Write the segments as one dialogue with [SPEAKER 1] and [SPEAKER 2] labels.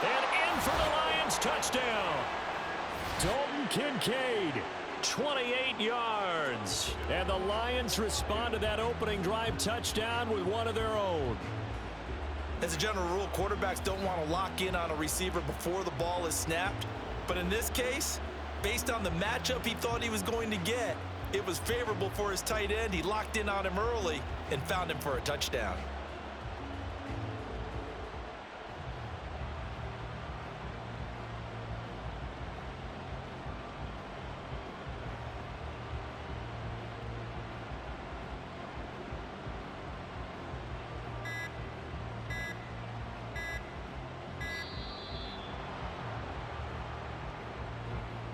[SPEAKER 1] And in for the Lions touchdown. Dalton Kincaid, 28 yards. And the Lions respond to that opening drive touchdown with one of their own.
[SPEAKER 2] As a general rule, quarterbacks don't want to lock in on a receiver before the ball is snapped. But in this case, based on the matchup he thought he was going to get, it was favorable for his tight end. He locked in on him early and found him for a touchdown.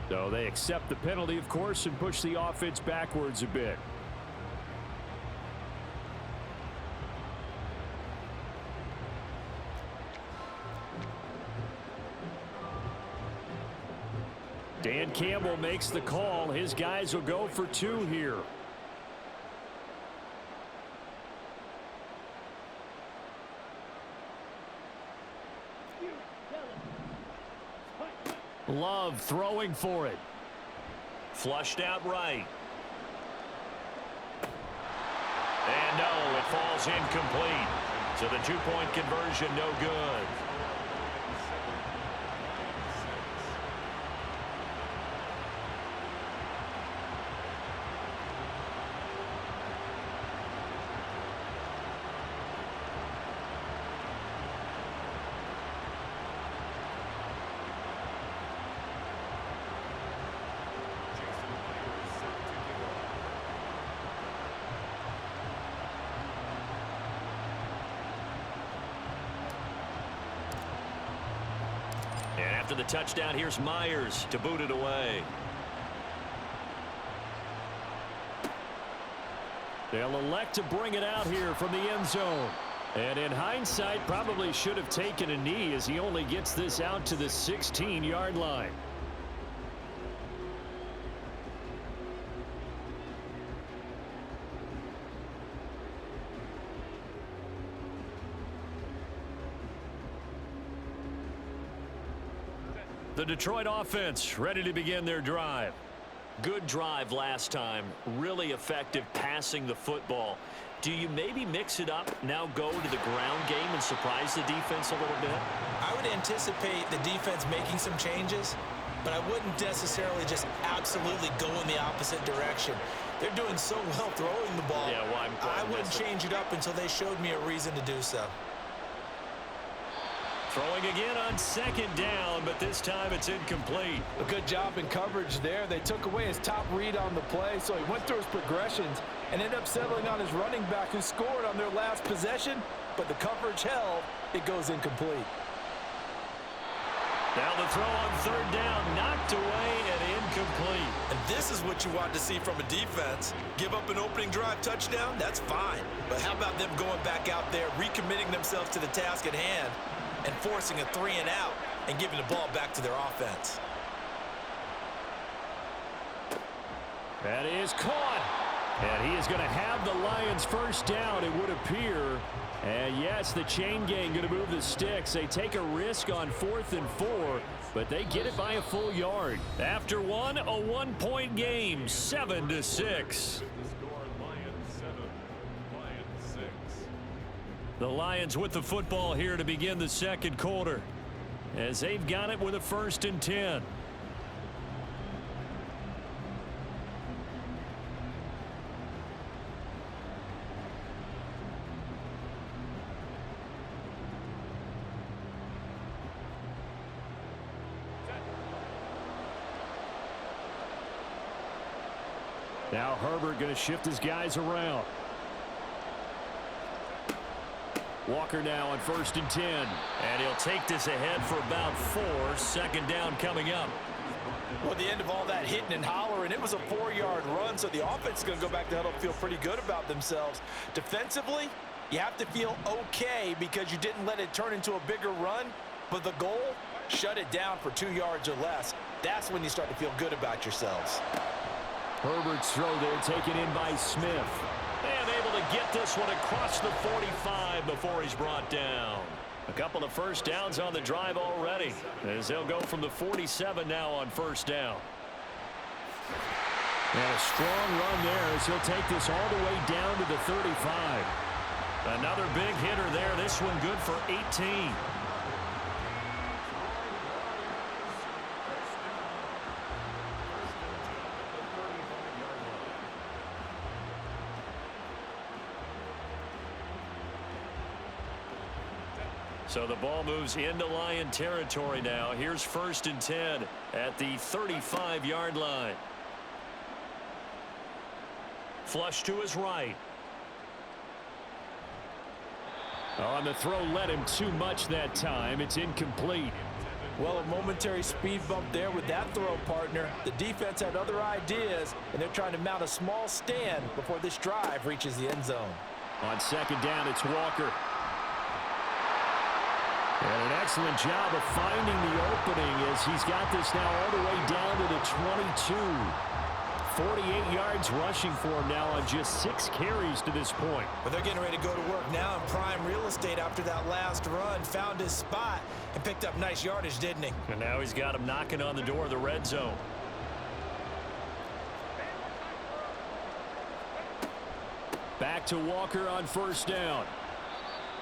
[SPEAKER 1] So they accept the penalty, of course, and push the offense backwards a bit. Dan Campbell makes the call. His guys will go for two here. Love throwing for it. Flushed out right. And no, it falls incomplete. So the two-point conversion no good. After the touchdown, here's Myers to boot it away. They'll elect to bring it out here from the end zone. And in hindsight, probably should have taken a knee as he only gets this out to the 16-yard line. The Detroit offense ready to begin their drive. Good drive last time. Really effective passing the football. Do you maybe mix it up, now go to the ground game and surprise the defense a little bit?
[SPEAKER 2] I would anticipate the defense making some changes, but I wouldn't necessarily just absolutely go in the opposite direction. They're doing so well throwing the ball.
[SPEAKER 1] Yeah, well,
[SPEAKER 2] I wouldn't change it up until they showed me a reason to do so.
[SPEAKER 1] Throwing again on second down, but this time it's incomplete.
[SPEAKER 3] A good job in coverage there. They took away his top read on the play, so he went through his progressions and ended up settling on his running back who scored on their last possession, but the coverage held. It goes incomplete.
[SPEAKER 1] Now the throw on third down, knocked away and incomplete.
[SPEAKER 2] And this is what you want to see from a defense. Give up an opening drive touchdown, that's fine. But how about them going back out there, recommitting themselves to the task at hand, and forcing a 3 and out and giving the ball back to their offense.
[SPEAKER 1] That is caught. And he is going to have the Lions first down, it would appear. And yes, the chain gang going to move the sticks. They take a risk on 4th and 4, but they get it by a full yard. After one, a 1-point game, 7-6. The Lions with the football here to begin the second quarter, as they've got it with a 1st and 10. Now Herbert going to shift his guys around. Walker now on 1st and 10. And he'll take this ahead for about 4. 2nd down coming up.
[SPEAKER 2] Well, the end of all that hitting and hollering, it was a 4-yard run, so the offense is going to go back to huddle and feel pretty good about themselves. Defensively, you have to feel okay because you didn't let it turn into a bigger run, but the goal, shut it down for 2 yards or less. That's when you start to feel good about yourselves.
[SPEAKER 1] Herbert's throw there taken in by Smith. And able to get this one across the 45 before he's brought down. A couple of first downs on the drive already, as they'll go from the 47 now on first down. And a strong run there as he'll take this all the way down to the 35. Another big hitter there. This one good for 18. So the ball moves into Lion territory now. Here's 1st and 10 at the 35-yard line. Flush to his right. On the throw led him too much that time. It's incomplete.
[SPEAKER 3] Well, a momentary speed bump there with that throw, partner. The defense had other ideas, and they're trying to mount a small stand before this drive reaches the end zone.
[SPEAKER 1] On 2nd down, it's Walker. And an excellent job of finding the opening as he's got this now all the way down to the 22. 48 yards rushing for him now on just 6 carries to this point.
[SPEAKER 2] But they're getting ready to go to work now in prime real estate after that last run. Found his spot and picked up nice yardage, didn't he?
[SPEAKER 1] And now he's got him knocking on the door of the red zone. Back to Walker on 1st down.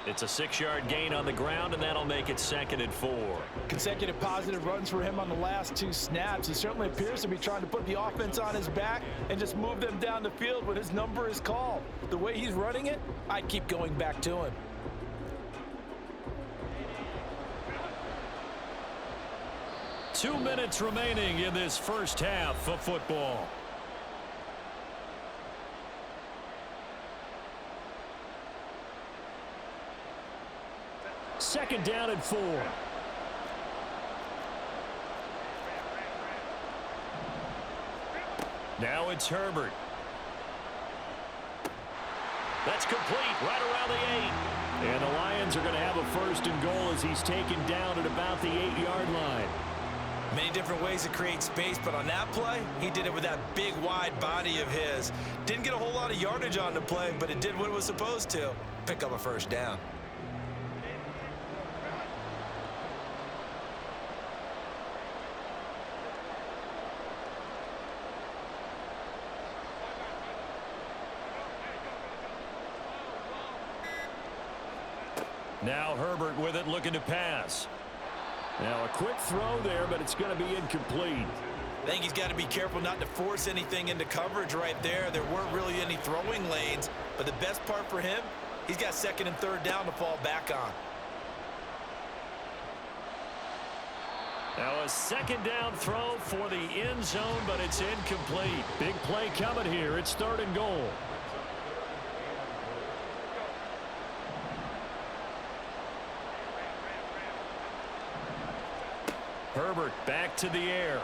[SPEAKER 1] It's a 6-yard gain on the ground, and that'll make it 2nd and 4.
[SPEAKER 3] Consecutive positive runs for him on the last 2 snaps. He certainly appears to be trying to put the offense on his back and just move them down the field when his number is called. The way he's running it, I'd keep going back to him.
[SPEAKER 1] Two minutes remaining in this first half of football. Second down and 4. Now it's Herbert. That's complete right around the 8. And the Lions are going to have a 1st and goal as he's taken down at about the 8-yard line.
[SPEAKER 2] Many different ways to create space, but on that play, he did it with that big, wide body of his. Didn't get a whole lot of yardage on the play, but it did what it was supposed to. Pick up a 1st down.
[SPEAKER 1] Now Herbert with it, looking to pass. Now a quick throw there, but it's going to be incomplete.
[SPEAKER 2] I think he's got to be careful not to force anything into coverage right there. There weren't really any throwing lanes, but the best part for him, he's got 2nd and 3rd down to fall back on.
[SPEAKER 1] Now a 2nd down throw for the end zone, but it's incomplete. Big play coming here. It's 3rd and goal. Herbert back to the air.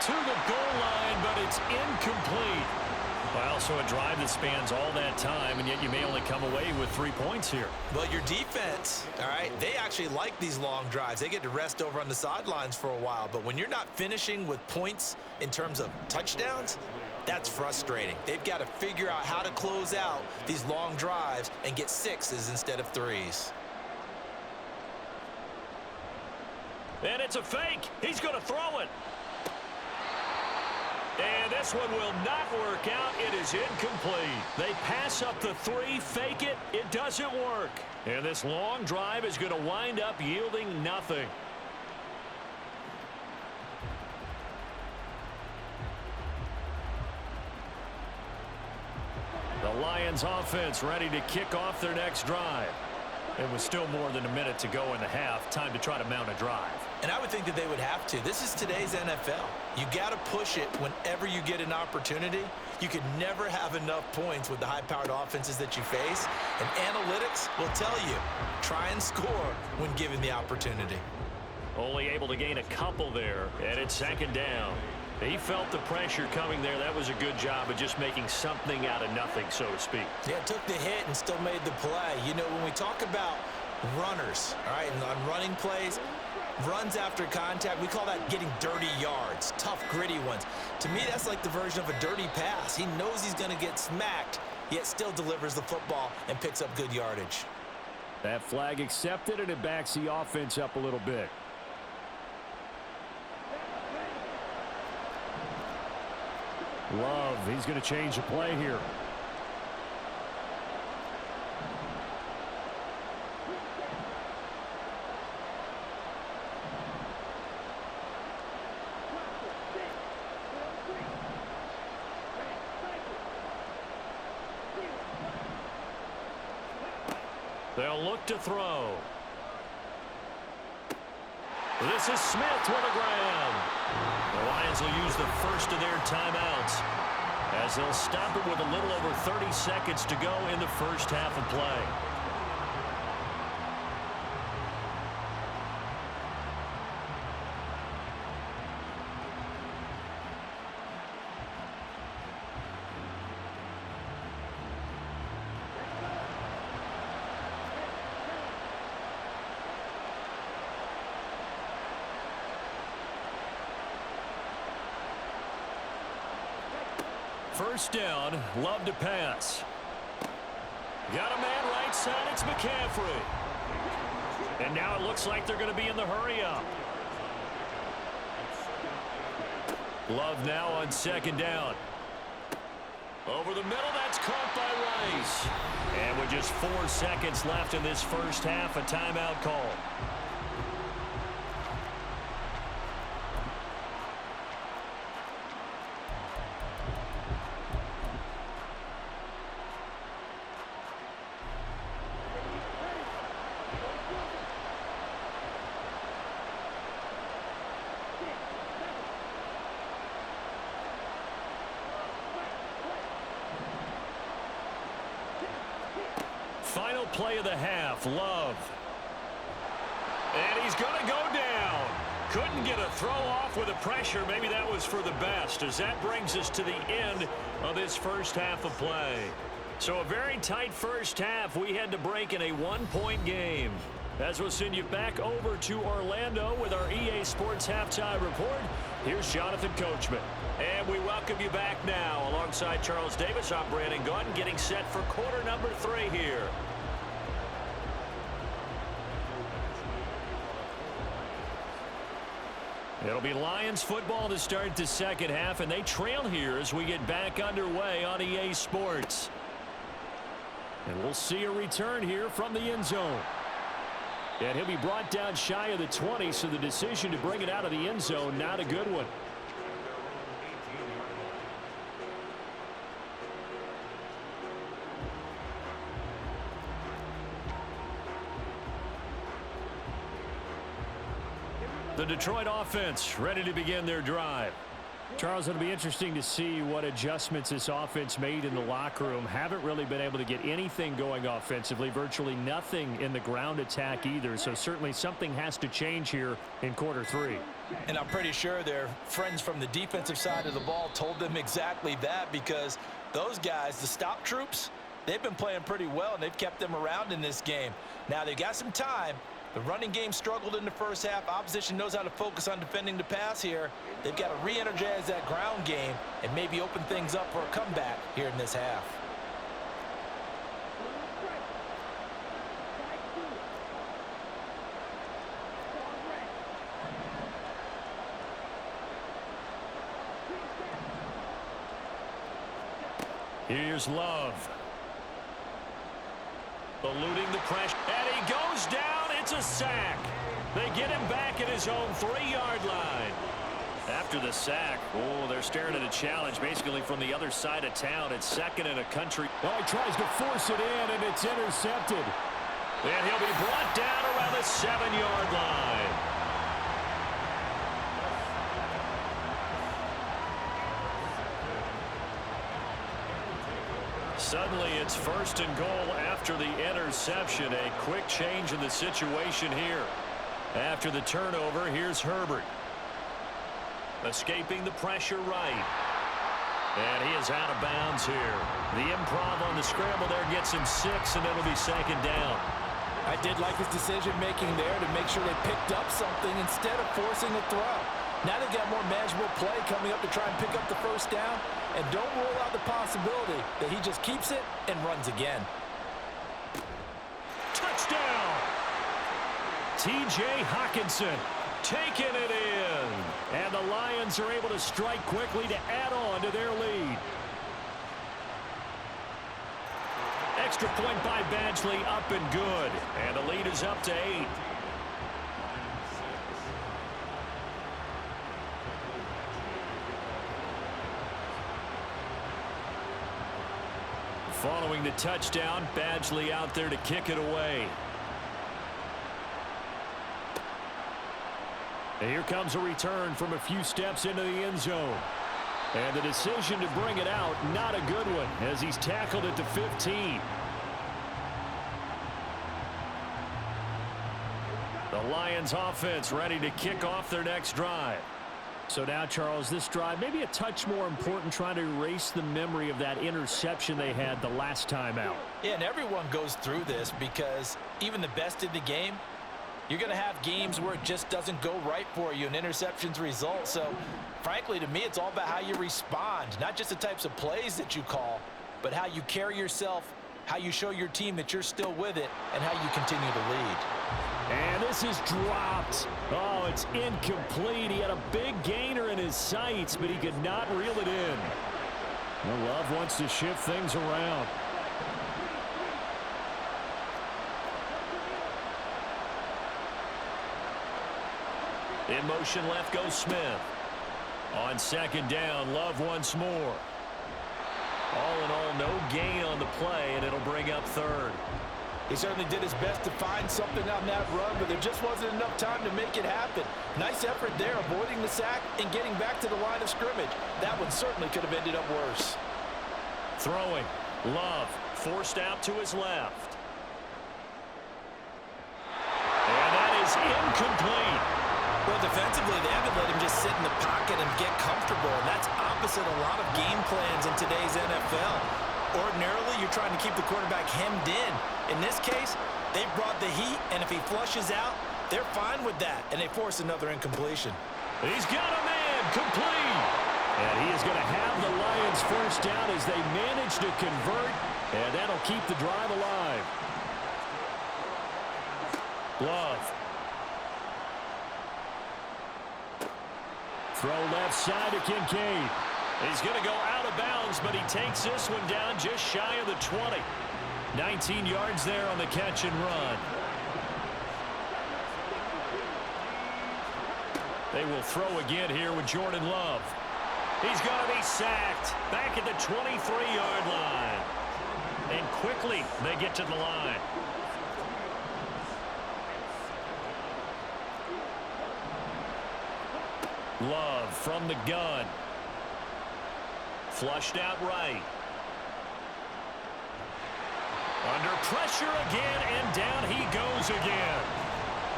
[SPEAKER 1] To the goal line, but it's incomplete. Well, so a drive that spans all that time, and yet you may only come away with 3 points here.
[SPEAKER 2] Well, your defense, all right, they actually like these long drives. They get to rest over on the sidelines for a while. But when you're not finishing with points in terms of touchdowns, that's frustrating. They've got to figure out how to close out these long drives and get 6s instead of 3s.
[SPEAKER 1] And it's a fake. He's going to throw it. And this one will not work out. It is incomplete. They pass up the 3, fake it. It doesn't work. And this long drive is going to wind up yielding nothing. The Lions offense ready to kick off their next drive. It was still more than a minute to go in the half. Time to try to mount a drive.
[SPEAKER 2] And I would think that they would have to. This is today's NFL. You got to push it whenever you get an opportunity. You could never have enough points with the high-powered offenses that you face. And analytics will tell you, try and score when given the opportunity.
[SPEAKER 1] Only able to gain a couple there, and it's 2nd down. He felt the pressure coming there. That was a good job of just making something out of nothing, so to speak.
[SPEAKER 2] Yeah, took the hit and still made the play. You know, when we talk about runners, all right, and on running plays, runs after contact, we call that getting dirty yards, tough, gritty ones. To me, that's like the version of a dirty pass. He knows he's going to get smacked, yet still delivers the football and picks up good yardage.
[SPEAKER 1] That flag accepted, and it backs the offense up a little bit. Love, he's going to change the play here. They'll look to throw. This is Smith with a grab. The Lions will use the first of their timeouts as they'll stop it with a little over 30 seconds to go in the first half of play. First down, Love to pass. Got a man right side, it's McCaffrey. And now it looks like they're going to be in the hurry up. Love now on second down. Over the middle, that's caught by Rice. And with just 4 seconds left in this first half, a timeout call. Final play of the half, Love. And he's going to go down. Couldn't get a throw off with the pressure. Maybe that was for the best, as that brings us to the end of this first half of play. So a very tight first half. We had to break in a 1-point game. As we'll send you back over to Orlando with our EA Sports Halftime Report, here's Jonathan Coachman. And we welcome you back now. Alongside Charles Davis, I'm Brandon Gaudin, getting set for quarter number 3 here. It'll be Lions football to start the second half, and they trail here as we get back underway on EA Sports. And we'll see a return here from the end zone. And he'll be brought down shy of the 20, so the decision to bring it out of the end zone, not a good one. The Detroit offense ready to begin their drive. Charles, it'll be interesting to see what adjustments this offense made in the locker room. Haven't really been able to get anything going offensively, virtually nothing in the ground attack either. So certainly something has to change here in quarter 3.
[SPEAKER 3] And I'm pretty sure their friends from the defensive side of the ball told them exactly that, because those guys, the stop troops, they've been playing pretty well, and they've kept them around in this game. Now they've got some time. The running game struggled in the first half. Opposition knows how to focus on defending the pass here. They've got to re-energize that ground game and maybe open things up for a comeback here in this half.
[SPEAKER 1] Here's Love. Eluding the pressure. And he goes down. It's a sack. They get him back at his own 3-yard line. After the sack, they're staring at a challenge basically from the other side of town. It's second in a country. Oh, he tries to force it in, and it's intercepted. And he'll be brought down around the 7-yard line. Suddenly it's first and goal after the interception. A quick change in the situation here. After the turnover, here's Herbert. Escaping the pressure right. And he is out of bounds here. The improv on the scramble there gets him 6, and it'll be second down.
[SPEAKER 3] I did like his decision-making there to make sure they picked up something instead of forcing a throw. Now they've got more manageable play coming up to try and pick up the first down. And don't rule out the possibility that he just keeps it and runs again.
[SPEAKER 1] Touchdown! T.J. Hockenson taking it in. And the Lions are able to strike quickly to add on to their lead. Extra point by Badgley, up and good. And the lead is up to 8. Following the touchdown, Badgley out there to kick it away. And here comes a return from a few steps into the end zone. And the decision to bring it out, not a good one, as he's tackled at the 15. The Lions offense ready to kick off their next drive. So now, Charles, this drive maybe a touch more important, trying to erase the memory of that interception they had the last time out.
[SPEAKER 2] Yeah, and everyone goes through this because even the best in the game, you're going to have games where it just doesn't go right for you and interceptions result. So, frankly, to me, it's all about how you respond, not just the types of plays that you call, but how you carry yourself, how you show your team that you're still with it, and how you continue to lead.
[SPEAKER 1] And this is dropped. Oh, it's incomplete. He had a big gainer in his sights, but he could not reel it in. Well, Love wants to shift things around. In motion left goes Smith. On second down, Love once more. All in all, no gain on the play, and it'll bring up third.
[SPEAKER 3] He certainly did his best to find something on that run, but there just wasn't enough time to make it happen. Nice effort there, avoiding the sack and getting back to the line of scrimmage. That one certainly could have ended up worse.
[SPEAKER 1] Throwing. Love forced out to his left. And that is incomplete.
[SPEAKER 2] Well, defensively, they haven't let him just sit in the pocket and get comfortable, and that's opposite a lot of game plans in today's NFL. Ordinarily, you're trying to keep the quarterback hemmed in. In this case, they brought the heat, and if he flushes out, they're fine with that, and they force another incompletion.
[SPEAKER 1] He's got a man complete. And he is going to have the Lions first down as they manage to convert, and that'll keep the drive alive. Love. Throw left side to Kincaid. He's going to go out of bounds, but he takes this one down just shy of the 20. 19 yards there on the catch and run. They will throw again here with Jordan Love. He's going to be sacked back at the 23-yard line. And quickly they get to the line. Love from the gun. Flushed out right. Under pressure again, and down he goes again.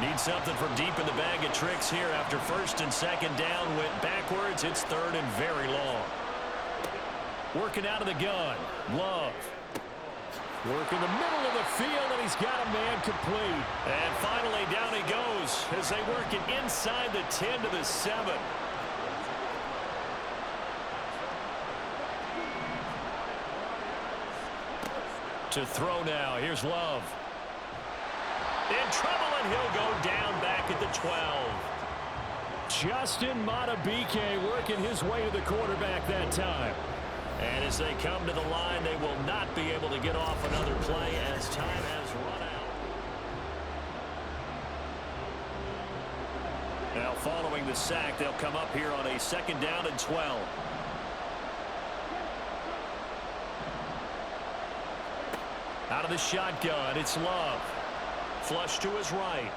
[SPEAKER 1] Need something from deep in the bag of tricks here after first and second down went backwards. It's third and very long. Working out of the gun. Love. Working the middle of the field, and he's got a man complete. And finally down he goes as they work it inside the 10 to the 7. To throw now. Here's Love. In trouble, and he'll go down back at the 12. Justin Madubuike working his way to the quarterback that time. And as they come to the line, they will not be able to get off another play as time has run out. Now following the sack, they'll come up here on a second down and 12. Out of the shotgun, it's Love. Flush to his right.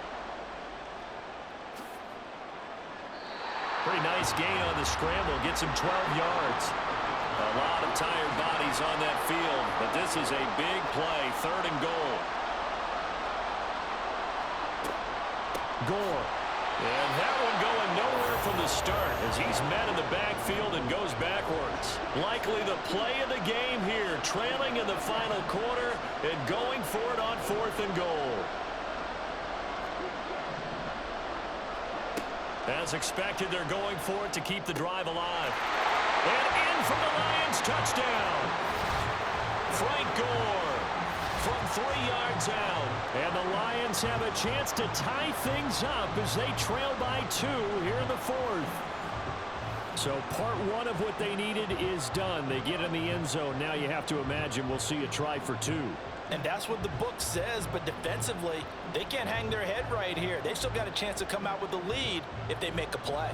[SPEAKER 1] Pretty nice gain on the scramble. Gets him 12 yards. A lot of tired bodies on that field, but this is a big play. Third and goal. Gore. And that one going nowhere from the start as he's met in the backfield and goes backwards. Likely the play of the game here, trailing in the final quarter and going for it on fourth and goal. As expected, they're going for it to keep the drive alive. And in for the Lions touchdown. Frank Gore from 3 yards out. And the Lions have a chance to tie things up as they trail by 2 here in the 4th. So part 1 of what they needed is done. They get in the end zone. Now you have to imagine we'll see a try for 2.
[SPEAKER 2] And that's what the book says, but defensively, they can't hang their head right here. They still got a chance to come out with the lead if they make a play.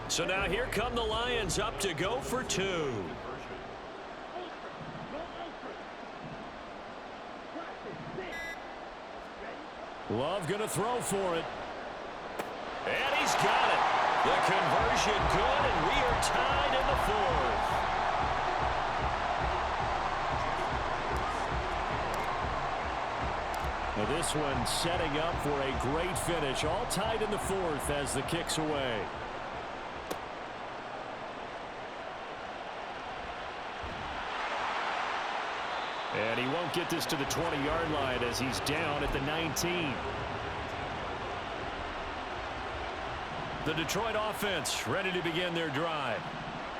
[SPEAKER 1] So now here come the Lions up to go for 2. Love going to throw for it. And he's got it. The conversion good, and we are tied in the 4th. Now this one setting up for a great finish. All tied in the 4th as the kick's away. And he won't get this to the 20-yard line as he's down at the 19. The Detroit offense ready to begin their drive.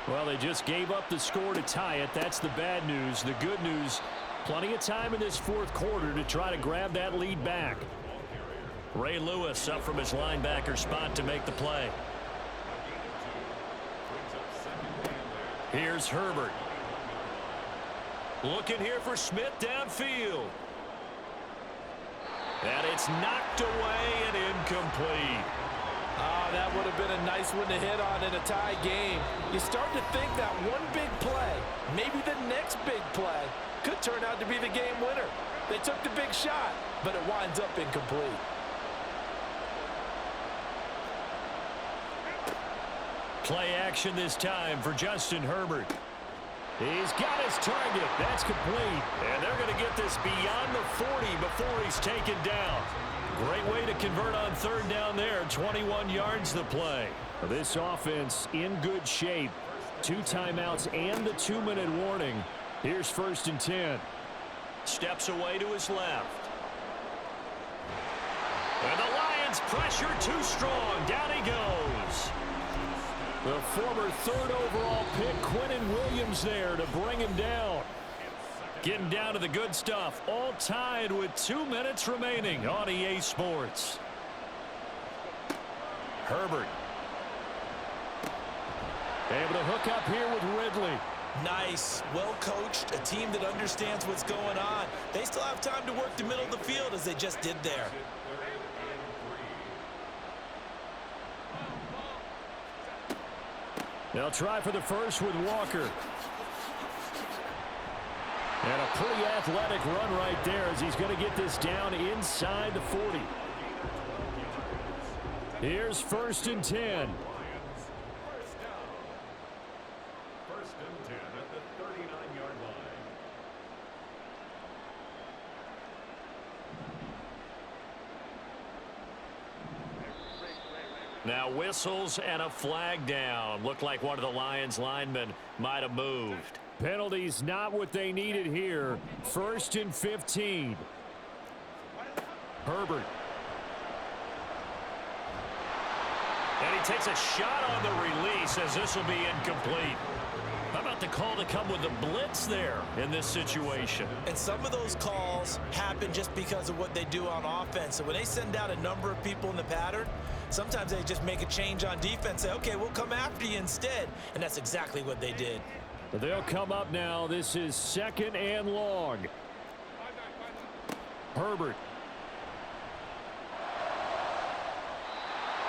[SPEAKER 1] Well, they just gave up the score to tie it. That's the bad news. The good news, plenty of time in this 4th quarter to try to grab that lead back. Ray Lewis up from his linebacker spot to make the play. Here's Herbert. Looking here for Smith downfield. And it's knocked away and incomplete.
[SPEAKER 3] That would have been a nice one to hit on in a tie game. You start to think that one big play, maybe the next big play, could turn out to be the game winner. They took the big shot, but it winds up incomplete.
[SPEAKER 1] Play action this time for Justin Herbert. He's got his target. That's complete. And they're going to get this beyond the 40 before he's taken down. Great way to convert on 3rd down there. 21 yards the play. This offense in good shape. 2 timeouts and the 2-minute warning. Here's 1st and 10. Steps away to his left. And the Lions pressure too strong. Down he goes. The former 3rd overall pick, Quinnen Williams, there to bring him down. Getting down to the good stuff. All tied with 2 minutes remaining on EA Sports. Herbert. Able to hook up here with Ridley.
[SPEAKER 2] Nice. Well coached. A team that understands what's going on. They still have time to work the middle of the field as they just did there.
[SPEAKER 1] They'll try for the first with Walker. And a pretty athletic run right there as he's going to get this down inside the 40. Here's 1st and 10.
[SPEAKER 4] First and 10 at the 39-yard line.
[SPEAKER 1] Now whistles and a flag down. Looked like one of the Lions linemen might have moved. Penalties not what they needed here. 1st and 15. Herbert. And he takes a shot on the release as this will be incomplete. How about the call to come with the blitz there in this situation?
[SPEAKER 2] And some of those calls happen just because of what they do on offense. So when they send out a number of people in the pattern, sometimes they just make a change on defense, say, okay, we'll come after you instead. And that's exactly what they did.
[SPEAKER 1] They'll come up now. This is 2nd and long. Herbert.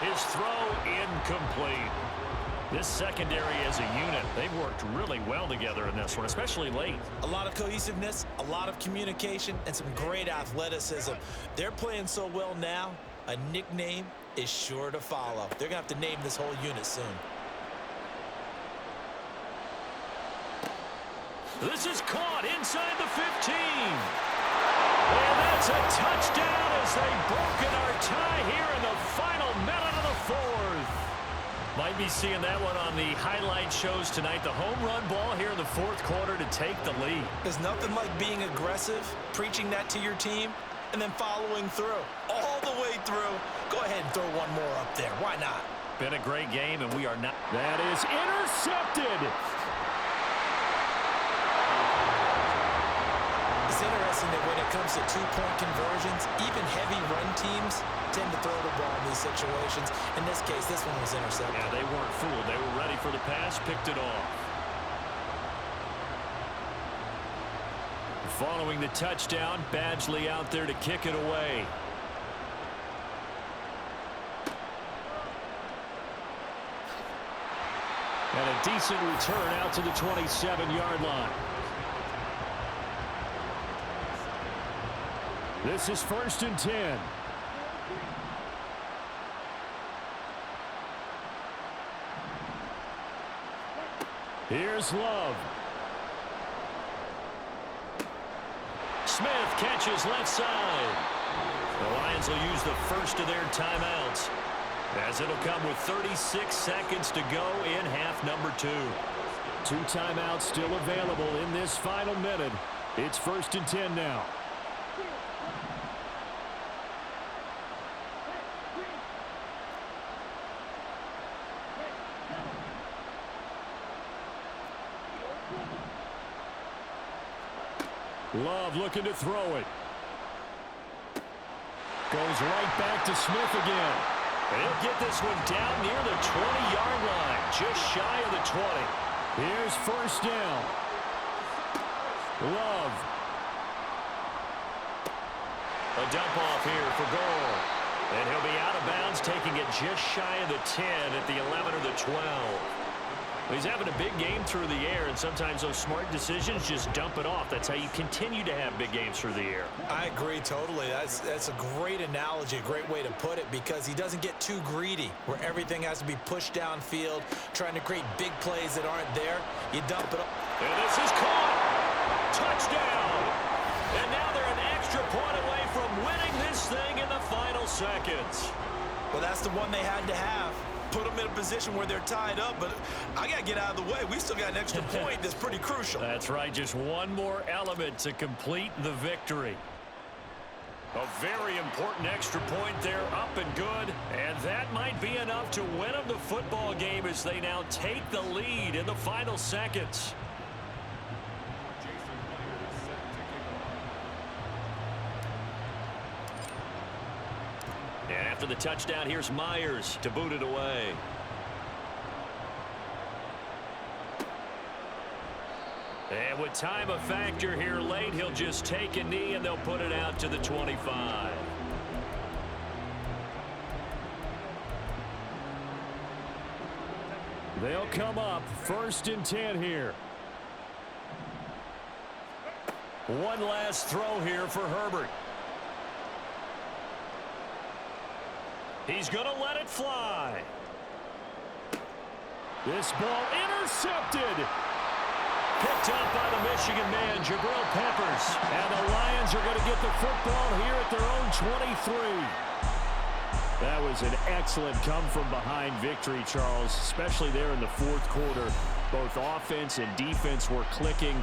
[SPEAKER 1] His throw incomplete. This secondary as a unit, they've worked really well together in this one, especially late.
[SPEAKER 2] A lot of cohesiveness, a lot of communication, and some great athleticism. They're playing so well now, a nickname is sure to follow. They're going to have to name this whole unit soon.
[SPEAKER 1] This is caught inside the 15. And that's a touchdown as they've broken our tie here in the final minute of the 4th. Might be seeing that one on the highlight shows tonight. The home run ball here in the fourth quarter to take the lead.
[SPEAKER 2] There's nothing like being aggressive, preaching that to your team, and then following through. All the way through. Go ahead and throw one more up there. Why not?
[SPEAKER 1] Been a great game, and we are not. That is intercepted.
[SPEAKER 2] It's interesting that when it comes to two-point conversions, even heavy run teams tend to throw the ball in these situations. In this case, this one was intercepted.
[SPEAKER 1] Yeah, they weren't fooled. They were ready for the pass, picked it off. Following the touchdown, Badgley out there to kick it away. And a decent return out to the 27-yard line. This is 1st and 10. Here's Love. Smith catches left side. The Lions will use the first of their timeouts, as it'll come with 36 seconds to go in half number 2. 2 timeouts still available in this final minute. It's 1st and 10 now. Love looking to throw it. Goes right back to Smith again. He'll get this one down near the 20-yard line, just shy of the 20. Here's 1st down. Love. A dump off here for goal. And he'll be out of bounds, taking it just shy of the 10 at the 11 or the 12. He's having a big game through the air, and sometimes those smart decisions just dump it off. That's how you continue to have big games through the air.
[SPEAKER 2] I agree totally. That's a great analogy, a great way to put it, because he doesn't get too greedy where everything has to be pushed downfield, trying to create big plays that aren't there. You dump it up.
[SPEAKER 1] And this is caught. Touchdown. And now they're an extra point away from winning this thing in the final seconds.
[SPEAKER 2] Well, that's the one they had to have. Put them in a position where they're tied up, but I got to get out of the way. We still got an extra point that's pretty crucial.
[SPEAKER 1] That's right. Just one more element to complete the victory. A very important extra point there, up and good. And that might be enough to win them the football game as they now take the lead in the final seconds. And after the touchdown, here's Myers to boot it away. And with time a factor here late, he'll just take a knee and they'll put it out to the 25. They'll come up 1st and 10 here. One last throw here for Herbert. He's going to let it fly. This ball intercepted. Picked up by the Michigan man, Jabril Peppers. And the Lions are going to get the football here at their own 23. That was an excellent come-from-behind victory, Charles, especially there in the fourth quarter. Both offense and defense were clicking.